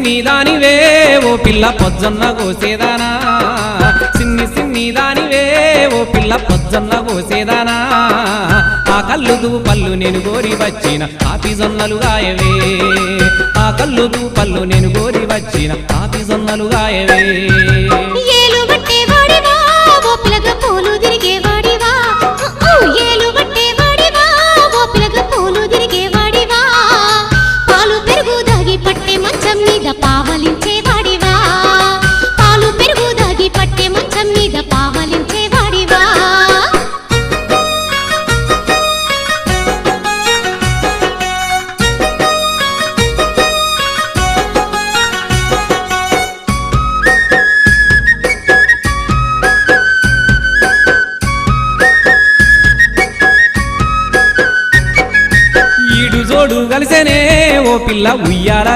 సిన్ని దానివే ఓ పిల్ల పొజ్జొన్న కోసేదానా సిన్ని దానివే ఓ పిల్ల పొజ్జొన్న కోసేదానా ఆ కల్లుదు పళ్ళు నేను గోరి వచ్చిన కాపి జొన్నలు గాయవే ఆ కల్లుదు పళ్ళు నేను గోరి వచ్చిన కాపి జొన్నలు గాయవే ఏలు బట్టేవాడివా ఓ పిల్లగ పూలు తిరిగేవాడివా ఏలు బట్టేవాడివా ఓ పిల్లగ పూలు తిరిగేవాడివా పాలు పెరుగు దాగి పట్టే మంచం మీద పావలించేవాడివా పాలు పెరుగు దాగి పట్టే మంచం మీద పావలించేవాడివా ఈడు జోడు కలిసేనే ఓ పిల్ల ఉయ్యాల